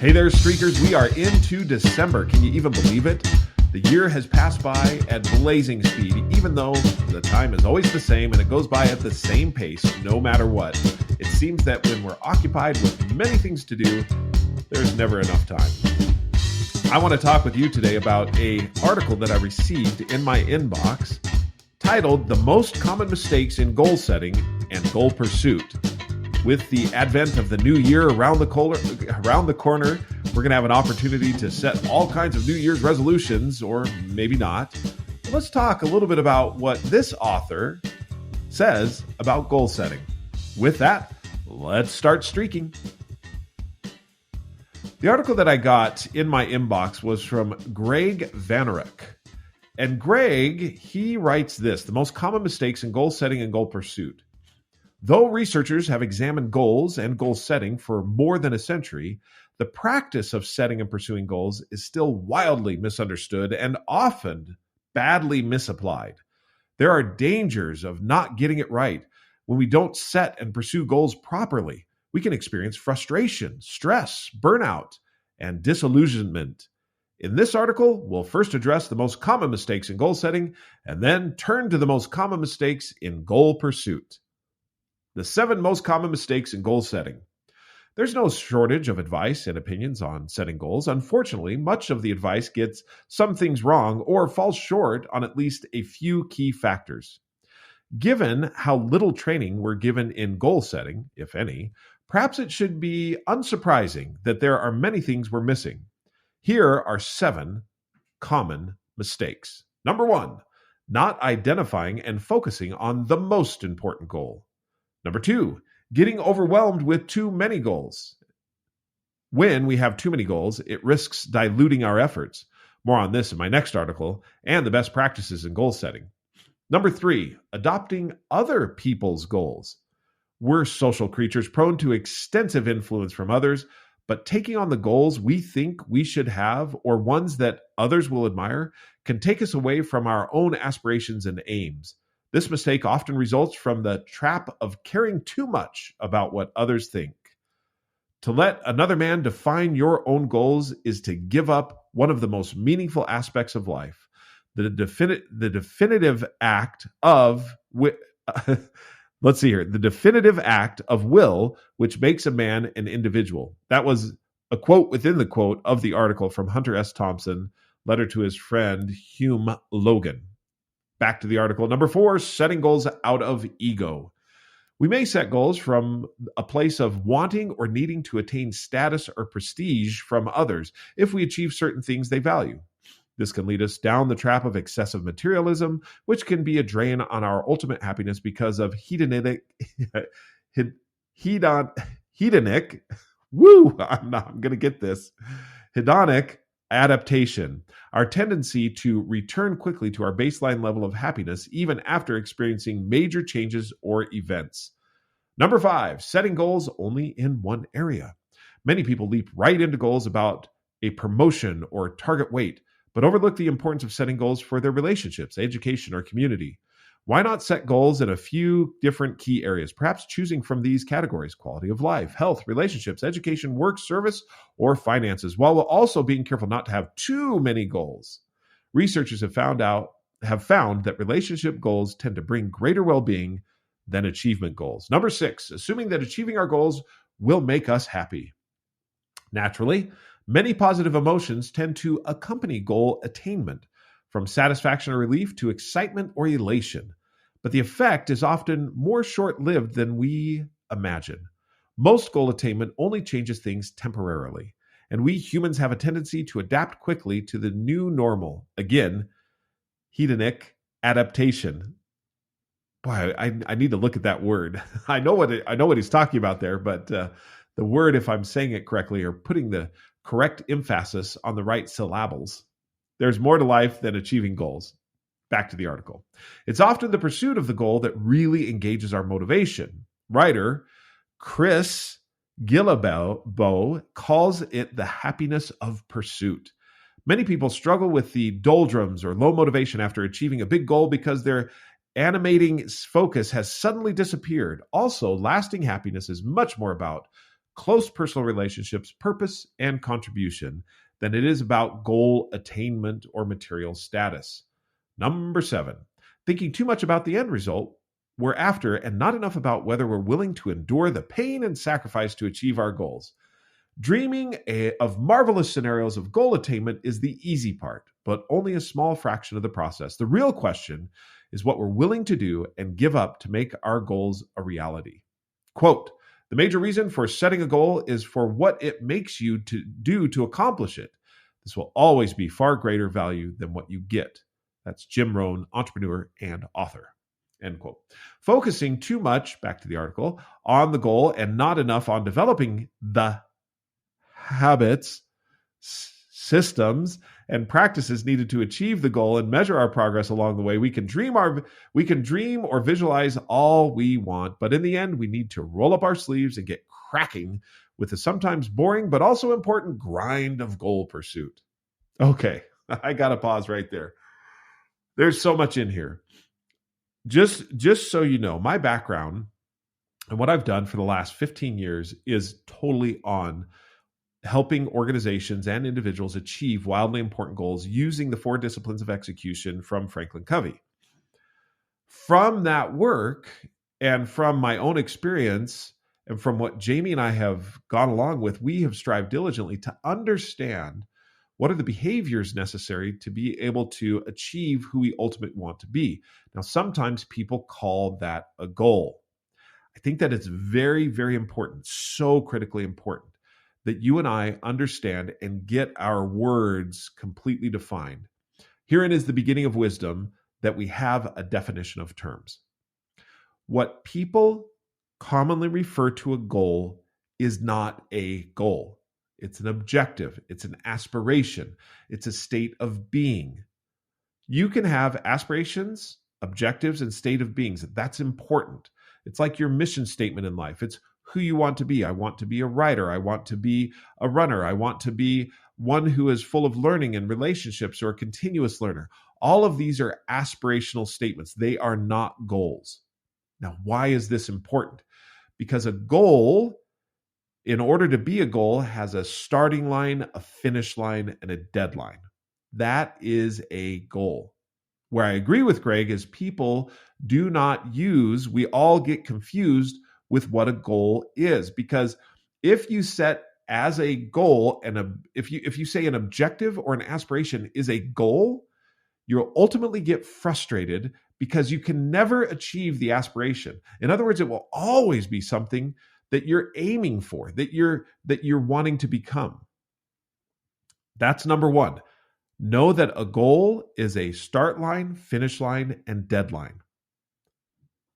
Hey there, Streakers. We are into December. Can you even believe it? The year has passed by at blazing speed, even though the time is always the same and it goes by at the same pace, no matter what. It seems that when we're occupied with many things to do, there's never enough time. I want to talk with you today about an article that I received in my inbox titled The Most Common Mistakes in Goal Setting and Goal Pursuit. With the advent of the new year around the corner, we're going to have an opportunity to set all kinds of New Year's resolutions, or maybe not. Let's talk a little bit about what this author says about goal setting. With that, let's start streaking. The article that I got in my inbox was from Greg Vanerick. And Greg, he writes this: the most common mistakes in goal setting and goal pursuit. Though researchers have examined goals and goal setting for more than a century, the practice of setting and pursuing goals is still wildly misunderstood and often badly misapplied. There are dangers of not getting it right. When we don't set and pursue goals properly, we can experience frustration, stress, burnout, and disillusionment. In this article, we'll first address the most common mistakes in goal setting and then turn to the most common mistakes in goal pursuit. The 7 most common mistakes in goal setting. There's no shortage of advice and opinions on setting goals. Unfortunately, much of the advice gets some things wrong or falls short on at least a few key factors. Given how little training we're given in goal setting, if any, perhaps it should be unsurprising that there are many things we're missing. Here are 7 common mistakes. Number 1, not identifying and focusing on the most important goal. Number 2, getting overwhelmed with too many goals. When we have too many goals, it risks diluting our efforts. More on this in my next article and the best practices in goal setting. Number 3, adopting other people's goals. We're social creatures prone to extensive influence from others, but taking on the goals we think we should have or ones that others will admire can take us away from our own aspirations and aims. This mistake often results from the trap of caring too much about what others think. To let another man define your own goals is to give up one of the most meaningful aspects of life, the definitive act of the definitive act of will, which makes a man an individual. That was a quote within the quote of the article from Hunter S. Thompson, letter to his friend Hume Logan. Back to the article. Number 4, setting goals out of ego. We may set goals from a place of wanting or needing to attain status or prestige from others if we achieve certain things they value. This can lead us down the trap of excessive materialism, which can be a drain on our ultimate happiness because of hedonic, hedonic adaptation, our tendency to return quickly to our baseline level of happiness even after experiencing major changes or events. Number 5, setting goals only in one area. Many people leap right into goals about a promotion or target weight, but overlook the importance of setting goals for their relationships, education, or community. Why not set goals in a few different key areas, perhaps choosing from these categories: quality of life, health, relationships, education, work, service, or finances, while also being careful not to have too many goals. Researchers have found that relationship goals tend to bring greater well-being than achievement goals. Number 6, assuming that achieving our goals will make us happy. Naturally, many positive emotions tend to accompany goal attainment, from satisfaction or relief to excitement or elation. But the effect is often more short-lived than we imagine. Most goal attainment only changes things temporarily, and we humans have a tendency to adapt quickly to the new normal. Again, hedonic adaptation. Boy, I need to look at that word. I know what he's talking about there, but the word, if I'm saying it correctly or putting the correct emphasis on the right syllables, there's more to life than achieving goals. Back to the article. It's often the pursuit of the goal that really engages our motivation. Writer Chris Guillebeau calls it the happiness of pursuit. Many people struggle with the doldrums or low motivation after achieving a big goal because their animating focus has suddenly disappeared. Also, lasting happiness is much more about close personal relationships, purpose, and contribution than it is about goal attainment or material status. Number 7, thinking too much about the end result we're after and not enough about whether we're willing to endure the pain and sacrifice to achieve our goals. Dreaming of marvelous scenarios of goal attainment is the easy part, but only a small fraction of the process. The real question is what we're willing to do and give up to make our goals a reality. Quote, the major reason for setting a goal is for what it makes you to do to accomplish it. This will always be far greater value than what you get. That's Jim Rohn, entrepreneur and author. End quote. Focusing too much, back to the article, on the goal and not enough on developing the habits, systems, and practices needed to achieve the goal and measure our progress along the way. We can dream or visualize all we want, but in the end, we need to roll up our sleeves and get cracking with the sometimes boring but also important grind of goal pursuit. Okay, I got to pause right there. There's so much in here. Just so you know, my background and what I've done for the last 15 years is totally on helping organizations and individuals achieve wildly important goals using the 4 disciplines of execution from Franklin Covey. From that work and from my own experience and from what Jamie and I have gone along with, we have strived diligently to understand what are the behaviors necessary to be able to achieve who we ultimately want to be. Now, sometimes people call that a goal. I think that it's very, very important, so critically important, that you and I understand and get our words completely defined. Herein is the beginning of wisdom, that we have a definition of terms. What people commonly refer to a goal is not a goal. It's an objective. It's an aspiration. It's a state of being. You can have aspirations, objectives, and state of beings. That's important. It's like your mission statement in life. It's who you want to be. I want to be a writer. I want to be a runner. I want to be one who is full of learning and relationships or a continuous learner. All of these are aspirational statements. They are not goals. Now, why is this important? Because a goal, in order to be a goal, has a starting line, a finish line, and a deadline. That is a goal. Where I agree with Greg is people do not use, we all get confused with what a goal is, because if you set as a goal and if you say an objective or an aspiration is a goal, you'll ultimately get frustrated because you can never achieve the aspiration. In other words, it will always be something that you're aiming for, that you're wanting to become. That's number 1. Know that a goal is a start line, finish line, and deadline.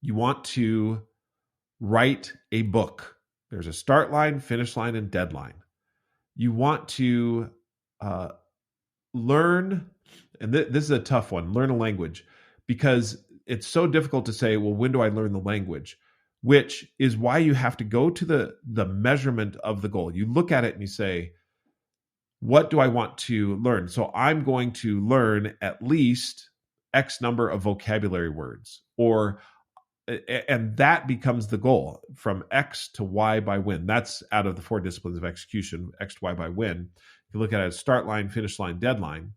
You want to write a book. There's a start line, finish line, and deadline. You want to learn, and this is a tough one, learn a language, because it's so difficult to say, well, when do I learn the language? Which is why you have to go to the measurement of the goal. You look at it and you say, what do I want to learn? So I'm going to learn at least X number of vocabulary words, and that becomes the goal, from X to Y by when. That's out of the 4 disciplines of execution, X to Y by when. If you look at it as start line, finish line, deadline,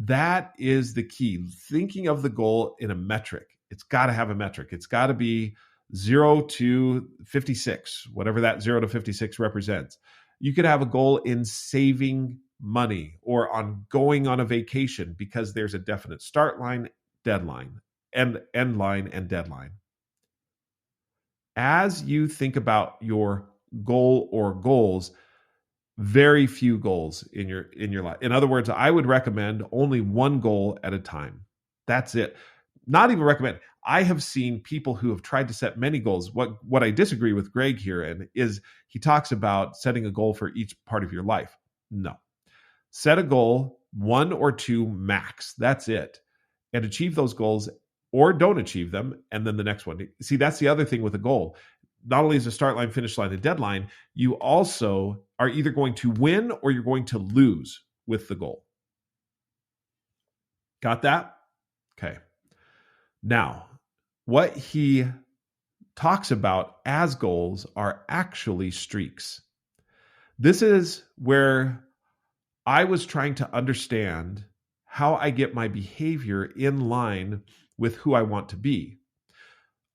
that is the key. Thinking of the goal in a metric. It's got to have a metric. It's got to be 0 to 56, whatever that 0 to 56 represents. You could have a goal in saving money or on going on a vacation, because there's a definite start line, deadline, and end line and deadline. As you think about your goal or goals, very few goals in your life. In other words, I would recommend only one goal at a time. That's it. Not even recommend. I have seen people who have tried to set many goals. What I disagree with Greg here in is he talks about setting a goal for each part of your life. No. Set a goal, 1 or 2 max. That's it. And achieve those goals, or don't achieve them, and then the next one. See, that's the other thing with a goal. Not only is a start line, finish line, and deadline, you also are either going to win or you're going to lose with the goal. Got that? Okay. Now, what he talks about as goals are actually streaks. This is where I was trying to understand how I get my behavior in line with who I want to be.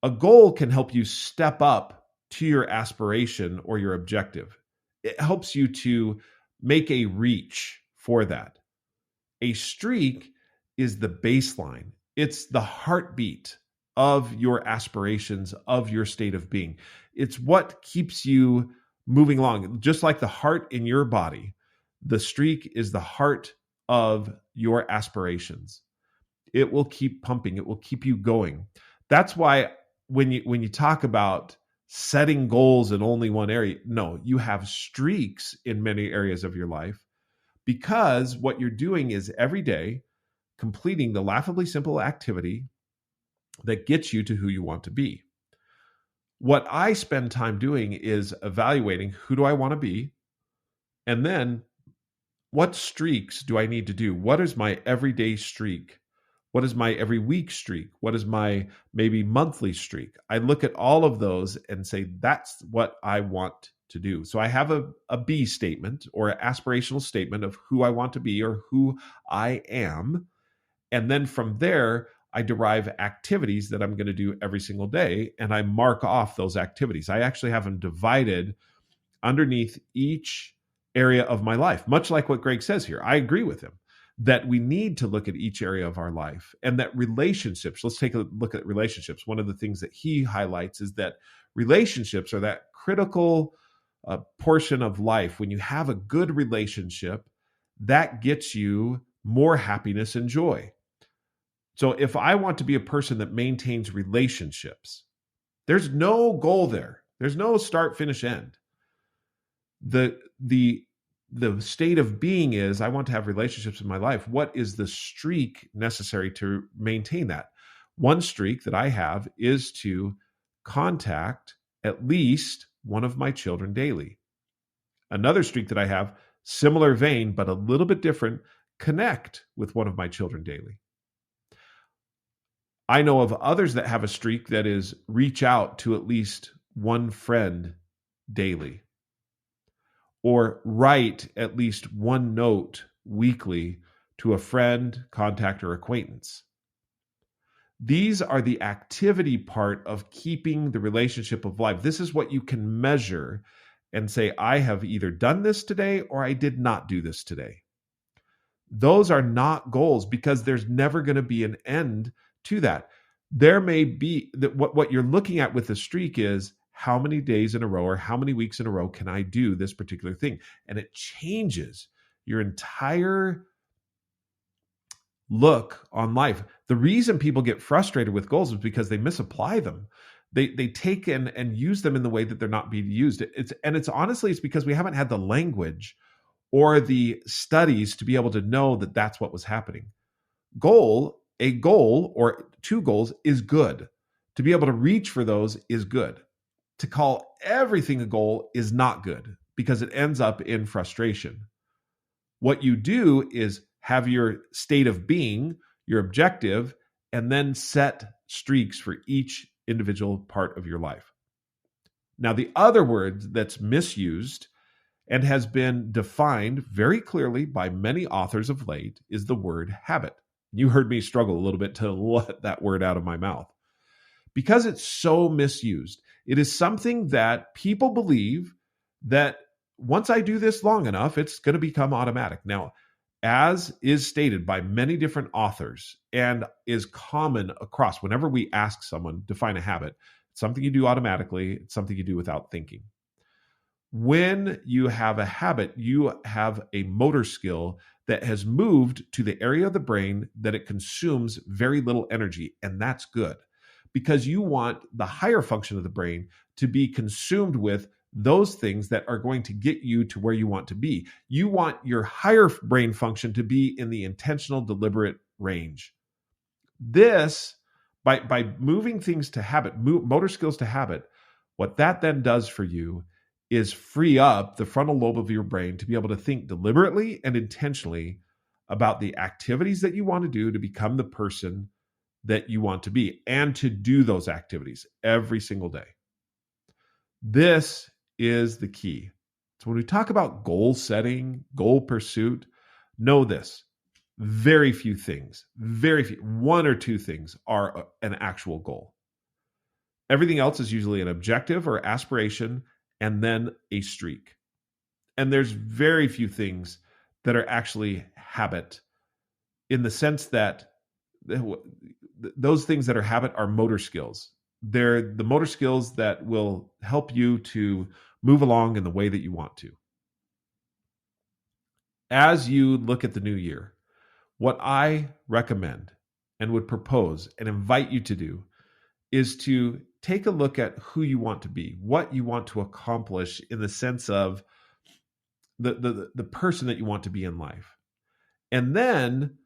A goal can help you step up to your aspiration or your objective. It helps you to make a reach for that. A streak is the baseline. It's the heartbeat of your aspirations, of your state of being. It's what keeps you moving along. Just like the heart in your body, the streak is the heart of your aspirations. It will keep pumping. It will keep you going. That's why when you talk about setting goals in only one area, no, you have streaks in many areas of your life, because what you're doing is every day completing the laughably simple activity that gets you to who you want to be. What I spend time doing is evaluating who do I want to be, and then what streaks do I need to do? What is my everyday streak? What is my every week streak? What is my maybe monthly streak? I look at all of those and say, that's what I want to do. So I have a B statement or an aspirational statement of who I want to be or who I am. And then from there, I derive activities that I'm going to do every single day, and I mark off those activities. I actually have them divided underneath each area of my life, much like what Greg says here. I agree with him that we need to look at each area of our life, and that relationships, let's take a look at relationships. One of the things that he highlights is that relationships are that critical portion of life. When you have a good relationship, that gets you more happiness and joy. So if I want to be a person that maintains relationships, there's no goal there. There's no start, finish, end. The state of being is I want to have relationships in my life. What is the streak necessary to maintain that? One streak that I have is to contact at least one of my children daily. Another streak that I have, similar vein, but a little bit different, connect with one of my children daily. I know of others that have a streak that is reach out to at least one friend daily, or write at least one note weekly to a friend, contact, or acquaintance. These are the activity part of keeping the relationship alive. This is what you can measure and say, I have either done this today or I did not do this today. Those are not goals, because there's never going to be an end to that. There may be that what you're looking at with the streak is how many days in a row or how many weeks in a row can I do this particular thing? And it changes your entire look on life. The reason people get frustrated with goals is because they misapply them. They take and use them in the way that they're not being used. It's honestly, it's because we haven't had the language or the studies to be able to know that that's what was happening. A goal or two goals is good. To be able to reach for those is good. To call everything a goal is not good, because it ends up in frustration. What you do is have your state of being, your objective, and then set streaks for each individual part of your life. Now, the other word that's misused and has been defined very clearly by many authors of late is the word habit. You heard me struggle a little bit to let that word out of my mouth, because it's so misused. It is something that people believe that once I do this long enough, it's going to become automatic. Now, as is stated by many different authors and is common across, whenever we ask someone define a habit, it's something you do automatically, it's something you do without thinking. When you have a habit, you have a motor skill that has moved to the area of the brain that it consumes very little energy, and that's good, because you want the higher function of the brain to be consumed with those things that are going to get you to where you want to be. You want your higher brain function to be in the intentional, deliberate range. This, by moving things to habit, motor skills to habit, what that then does for you is free up the frontal lobe of your brain to be able to think deliberately and intentionally about the activities that you want to do to become the person that you want to be, and to do those activities every single day. This is the key So when we talk about goal setting, goal pursuit, know this. Very few things, very few, one or two things are an actual goal. Everything else is usually an objective or aspiration and then a streak. And there's very few things that are actually habit in the sense that those things that are habit are motor skills. They're the motor skills that will help you to move along in the way that you want to. As you look at the new year, what I recommend and would propose and invite you to do is to take a look at who you want to be, what you want to accomplish in the sense of the person that you want to be in life. And then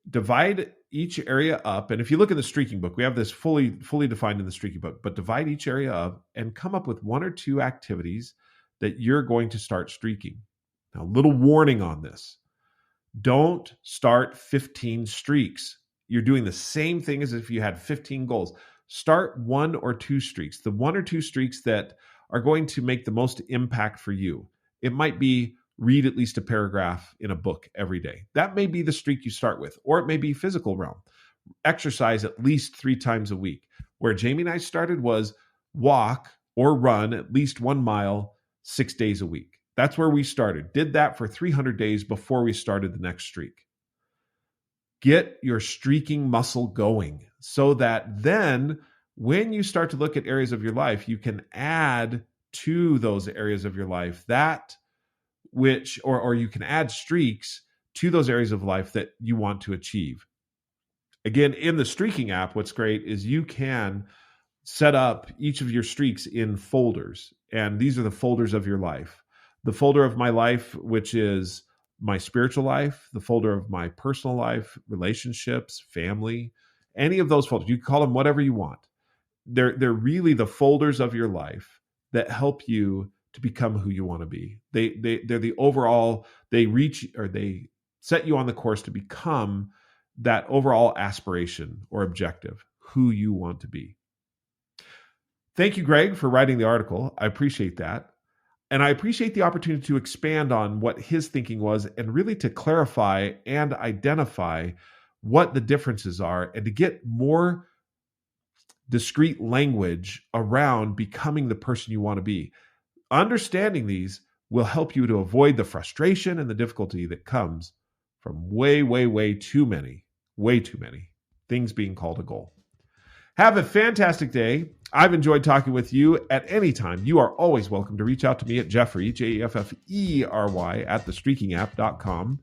divide each area up. And if you look in the Streaking book, we have this fully defined in the Streaking book, but divide each area up and come up with one or two activities that you're going to start streaking. Now, a little warning on this. Don't start 15 streaks. You're doing the same thing as if you had 15 goals. Start one or two streaks, the one or two streaks that are going to make the most impact for you. It might be read at least a paragraph in a book every day. That may be the streak you start with, or it may be physical realm. Exercise at least 3 times a week. Where Jamie and I started was walk or run at least 1 mile 6 days a week. That's where we started. Did that for 300 days before we started the next streak. Get your streaking muscle going so that then when you start to look at areas of your life, you can add to those areas of your life that which, or you can add streaks to those areas of life that you want to achieve. Again, in the Streaking app, what's great is you can set up each of your streaks in folders. And these are the folders of your life. The folder of my life, which is my spiritual life, the folder of my personal life, relationships, family, any of those folders. You can call them whatever you want. They're really the folders of your life that help you to become who you want to be. They're the overall, they set you on the course to become that overall aspiration or objective, who you want to be. Thank you, Greg, for writing the article. I appreciate that. And I appreciate the opportunity to expand on what his thinking was and really to clarify and identify what the differences are and to get more discrete language around becoming the person you want to be. Understanding these will help you to avoid the frustration and the difficulty that comes from way too many things being called a goal. Have a fantastic day. I've enjoyed talking with you at any time. You are always welcome to reach out to me at Jeffrey, Jeffery, at thestreakingapp.com.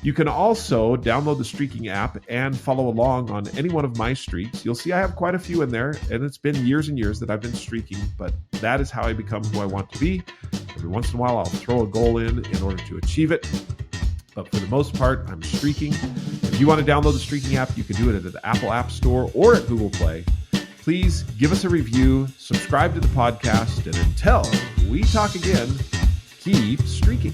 You can also download the Streaking app and follow along on any one of my streaks. You'll see I have quite a few in there, and it's been years and years that I've been streaking, but that is how I become who I want to be. Every once in a while, I'll throw a goal in order to achieve it. But for the most part, I'm streaking. If you want to download the Streaking app, you can do it at the Apple App Store or at Google Play. Please give us a review, subscribe to the podcast, and until we talk again, keep streaking.